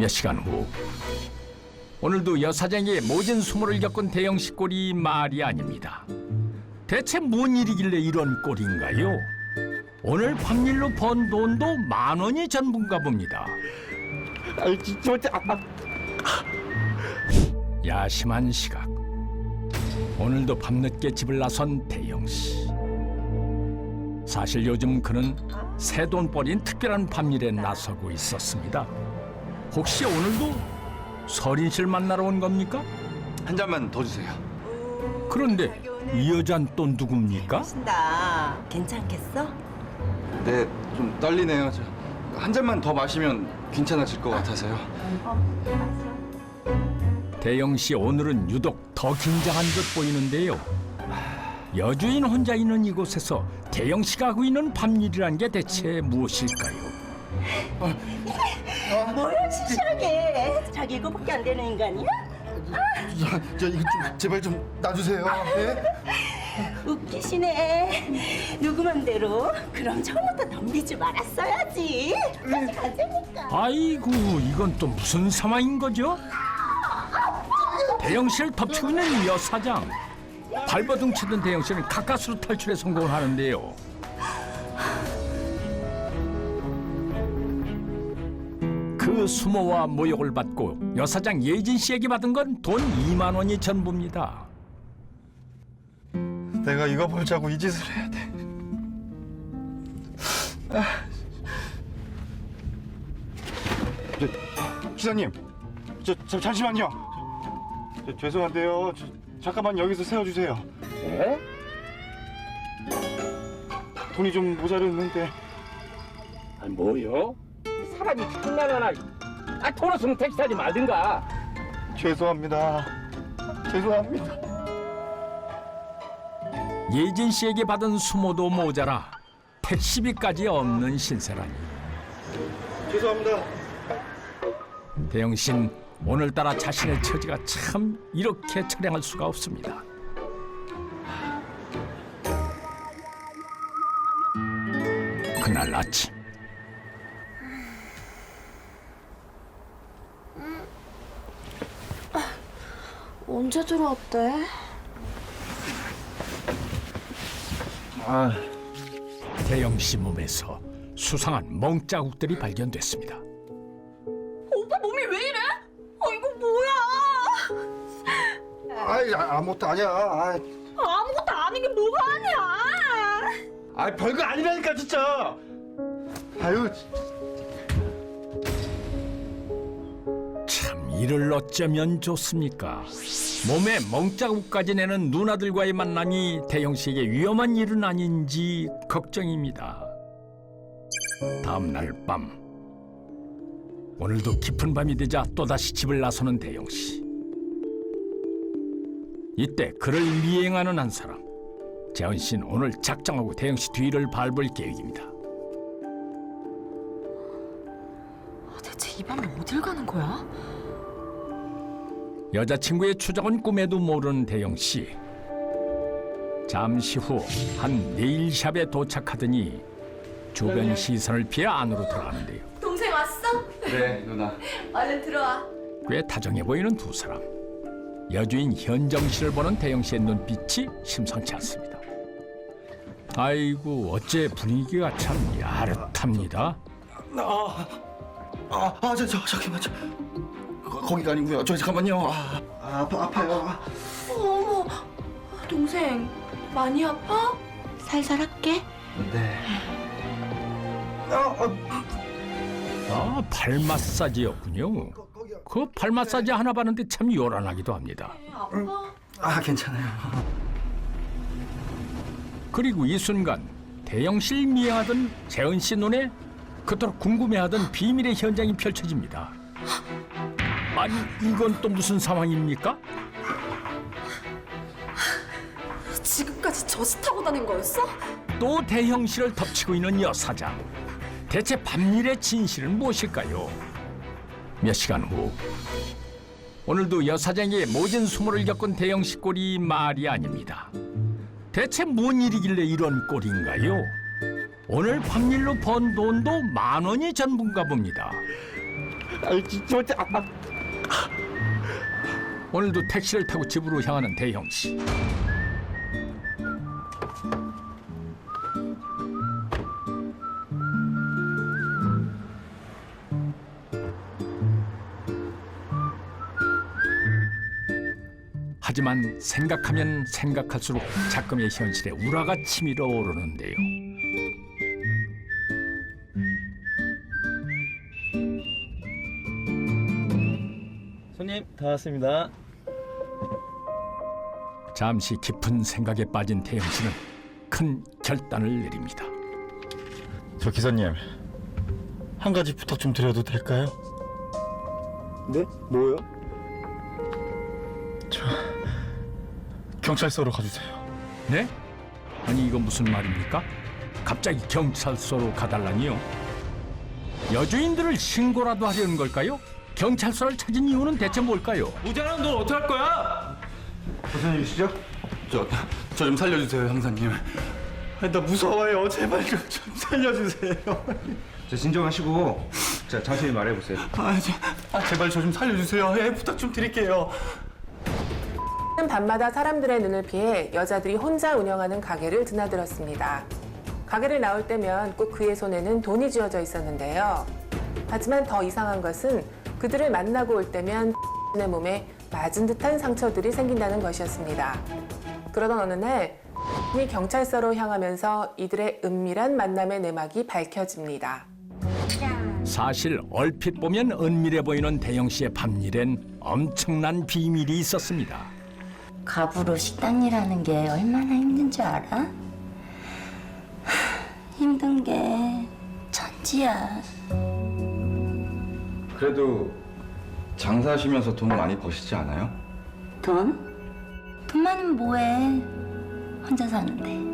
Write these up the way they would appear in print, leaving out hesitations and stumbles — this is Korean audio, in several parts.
몇 시간 후 오늘도 여사장의 모진 수모를 겪은 대영씨 꼴이 말이 아닙니다. 대체 뭔 일이길래 이런 꼴인가요? 오늘 밤일로 번 돈도 10,000원이 전부인가 봅니다. 야심한 시각. 오늘도 밤늦게 집을 나선 대영씨. 사실 요즘 그는 새돈벌이인 특별한 밤일에 나서고 있었습니다. 혹시 오늘도 서린 씨를 만나러 온 겁니까? 한 잔만 더 주세요. 그런데 이 여잔 또 누굽니까? 나 괜찮겠어? 네, 좀 떨리네요. 한 잔만 더 마시면 괜찮아질 것 같아서요. 대영 씨 오늘은 유독 더 긴장한 듯 보이는데요. 여주인 혼자 있는 이곳에서 대영 씨가 하고 있는 밤일이란 게 대체 무엇일까요? 뭘 시시하게 자기 이거밖에 안 되는 인간이야? 저 이거 좀 제발 좀 놔주세요. 예? 웃기시네. 누구 맘대로? 그럼 처음부터 덤비지 말았어야지. 끝까지 가자니까. 아이고 이건 또 무슨 상황인 거죠? 대영 씨를 덮치고 있는 이 여사장. 발버둥 치던 대영 씨는 가까스로 탈출에 성공을 하는데요. 그 수모와 모욕을 받고 여사장 예진 씨에게 받은 건 돈 20,000원이 전부입니다. 내가 이거 벌자고 이 짓을 해야 돼. 기사님, 잠시만요. 죄송한데요. 잠깐만 여기서 세워주세요. 네? 돈이 좀 모자르는데. 아니 뭐요? 사람이 장난하나? 돈 없으면 택시 타지 말든가. 죄송합니다. 죄송합니다. 예진 씨에게 받은 수모도 모자라 택시비까지 없는 신세라니. 죄송합니다. 대영 씨는 오늘따라 자신의 처지가 참 이렇게 처량할 수가 없습니다. 그날 아침 언제 들어왔대? 대영 씨 몸에서 수상한 멍자국들이 발견됐습니다. 오빠 몸이 왜 이래? 이거 뭐야? 아이, 아무것도 아니야. 아무것도 아닌 게 뭐가 아니야? 별거 아니라니까 진짜. 아유. 참 이를 어쩌면 좋습니까? 몸에 멍자국까지 내는 누나들과의 만남이 대영 씨에게 위험한 일은 아닌지 걱정입니다. 다음 날 밤 오늘도 깊은 밤이 되자 또다시 집을 나서는 대영 씨. 이때 그를 미행하는 한 사람. 재현 씨는 오늘 작정하고 대영 씨 뒤를 밟을 계획입니다. 대체 이 밤에 어딜 가는 거야? 여자친구의 추적은 꿈에도 모르는 대영 씨. 잠시 후 한 네일샵에 도착하더니 주변 시선을 피해 안으로 들어가는데요. 동생 왔어? 네, 누나. 얼른 들어와. 꽤 다정해 보이는 두 사람. 여주인 현정 씨를 보는 대영 씨의 눈빛이 심상치 않습니다. 아이고 어째 분위기가 참 야릇합니다. 잠깐만. 거기가 아니고요. 잠깐만요. 아파요. 어머, 동생 많이 아파? 살살 할게. 네. 발 마사지였군요. 그 발 마사지 하나 받는데 참 요란하기도 합니다. 아파? 괜찮아요. 그리고 이 순간 대영 씨를 미행하던 재은 씨 눈에 그토록 궁금해하던 비밀의 현장이 펼쳐집니다. 아니 이건 또 무슨 상황입니까? 지금까지 저수 타고 다닌 거였어? 또 대형 씨를 덮치고 있는 여사장. 대체 밤일의 진실은 무엇일까요? 몇 시간 후 오늘도 여사장의 모진 수모를 겪은 대영 씨 꼴이 말이 아닙니다. 대체 뭔 일이길래 이런 꼴인가요? 오늘 밤일로 번 돈도 10,000원이 전부인가 봅니다. 진짜. 오늘도 택시를 타고 집으로 향하는 대형 씨. 하지만 생각하면 생각할수록 작금의 현실에 우라가 치밀어 오르는데요. 손님 다 왔습니다. 잠시 깊은 생각에 빠진 태영 씨는 큰 결단을 내립니다. 저 기사님, 한 가지 부탁 좀 드려도 될까요? 네? 뭐요? 경찰서로 가주세요. 네? 아니 이건 무슨 말입니까? 갑자기 경찰서로 가달라니요? 여주인들을 신고라도 하려는 걸까요? 경찰서를 찾은 이유는 대체 뭘까요? 무자랑 넌 어떡할 거야? 선생님이시죠? 저 좀 살려주세요, 형사님. 나 무서워요. 제발 좀 살려주세요. 자, 진정하시고 자, 천천히 말해보세요. 제발 저 좀 살려주세요. 부탁 좀 드릴게요. 밤마다 사람들의 눈을 피해 여자들이 혼자 운영하는 가게를 드나들었습니다. 가게를 나올 때면 꼭 그의 손에는 돈이 쥐어져 있었는데요. 하지만 더 이상한 것은 그들을 만나고 올 때면 내 몸에 맞은 듯한 상처들이 생긴다는 것이었습니다. 그러던 어느 날 경찰서로 향하면서 이들의 은밀한 만남의 내막이 밝혀집니다. 사실 얼핏 보면 은밀해 보이는 대영 씨의 밤일엔 엄청난 비밀이 있었습니다. 갑으로 식당 일하는 게 얼마나 힘든 줄 알아? 힘든 게 천지야. 그래도 장사하시면서 돈 많이 버시지 않아요? 돈? 돈 많으면 뭐해? 혼자 사는데.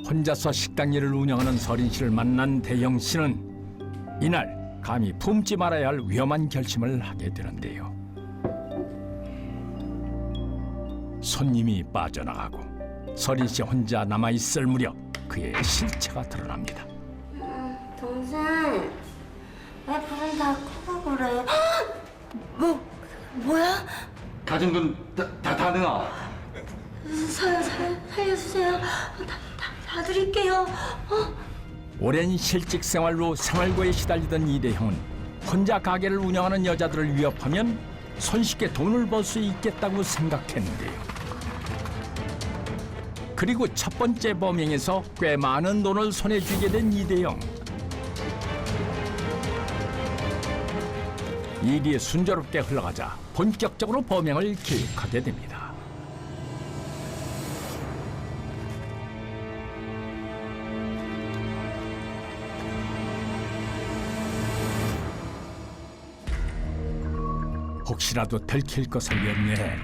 혼자서 식당 일을 운영하는 서린 씨를 만난 대영 씨는 이날 감히 품지 말아야 할 위험한 결심을 하게 되는데요. 손님이 빠져나가고 서린 씨 혼자 남아있을 무렵 그의 실체가 드러납니다. 동생, 왜 불은 다 끄고 그래? 뭐야? 가진 돈 다 내놔. 살려주세요. 다 드릴게요. 오랜 실직 생활로 생활고에 시달리던 이대형은 혼자 가게를 운영하는 여자들을 위협하면 손쉽게 돈을 벌 수 있겠다고 생각했는데요. 그리고 첫 번째 범행에서 꽤 많은 돈을 손에 쥐게 된 이대형. 일이 순조롭게 흘러가자 본격적으로 범행을 계획하게 됩니다. 혹시라도 들킬 것을 염려해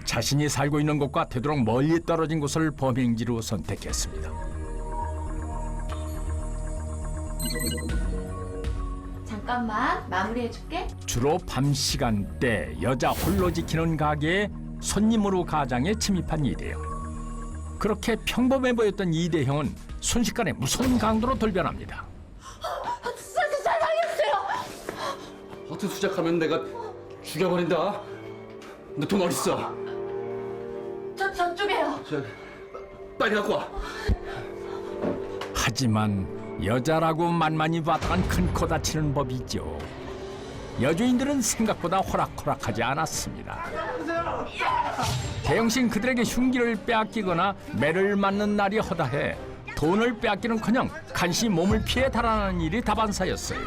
자신이 살고 있는 곳과 되도록 멀리 떨어진 곳을 범행지로 선택했습니다. 잠깐만 마무리해줄게. 주로 밤 시간대 여자 홀로 지키는 가게에 손님으로 가장에 침입한 이대형. 그렇게 평범해 보였던 이대형은 순식간에 무서운 강도로 돌변합니다. 허튼 수작하면 내가 죽여버린다. 너 돈 어딨어? 저쪽에요. 빨리 갖고 와. 하지만 여자라고 만만히 봤다간 큰 코 다치는 법이죠. 여주인들은 생각보다 호락호락하지 않았습니다. 대형신 그들에게 흉기를 빼앗기거나 매를 맞는 날이 허다해 돈을 빼앗기는커녕 간신히 몸을 피해 달아나는 일이 다반사였어요.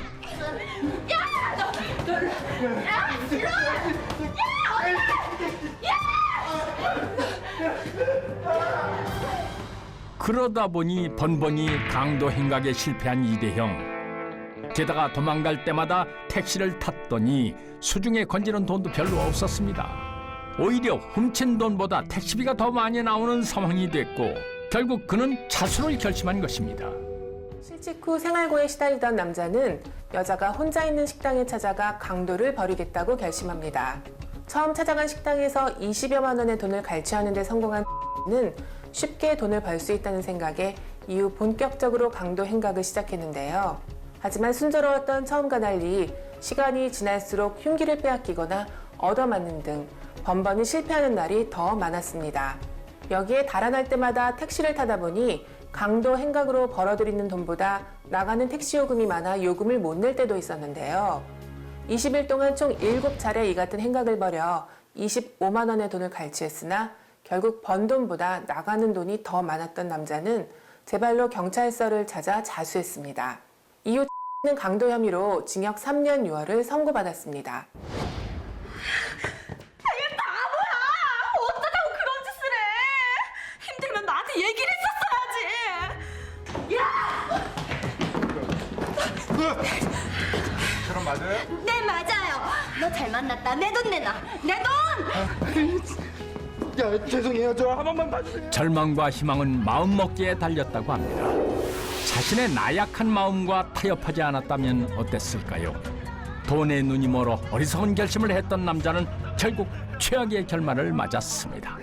그러다 보니 번번이 강도 행각에 실패한 이대형. 게다가 도망갈 때마다 택시를 탔더니 수중에 건지는 돈도 별로 없었습니다. 오히려 훔친 돈보다 택시비가 더 많이 나오는 상황이 됐고 결국 그는 자수를 결심한 것입니다. 실직 후 생활고에 시달리던 남자는 여자가 혼자 있는 식당에 찾아가 강도를 벌이겠다고 결심합니다. 처음 찾아간 식당에서 20여만 원의 돈을 갈취하는 데 성공한 는 쉽게 돈을 벌 수 있다는 생각에 이후 본격적으로 강도 행각을 시작했는데요. 하지만 순조로웠던 처음과 달리 시간이 지날수록 흉기를 빼앗기거나 얻어맞는 등 번번이 실패하는 날이 더 많았습니다. 여기에 달아날 때마다 택시를 타다 보니 강도 행각으로 벌어들이는 돈보다 나가는 택시 요금이 많아 요금을 못 낼 때도 있었는데요. 20일 동안 총 7차례 이 같은 행각을 벌여 25만 원의 돈을 갈취했으나 결국 번 돈보다 나가는 돈이 더 많았던 남자는 제발로 경찰서를 찾아 자수했습니다. 이후 는 강도 혐의로 징역 3년 6월을 선고받았습니다. 어쩌자고 그런 짓을 해? 힘들면 나한테 얘기를 했었어야지. 저랑 맞아요? 네, 맞아요. 너 잘 만났다. 내 돈 내놔. 내 돈! 야, 죄송해요. 저 한 번만 봐주세요. 절망과 희망은 마음먹기에 달렸다고 합니다. 자신의 나약한 마음과 타협하지 않았다면 어땠을까요? 돈에 눈이 멀어 어리석은 결심을 했던 남자는 결국 최악의 결말을 맞았습니다.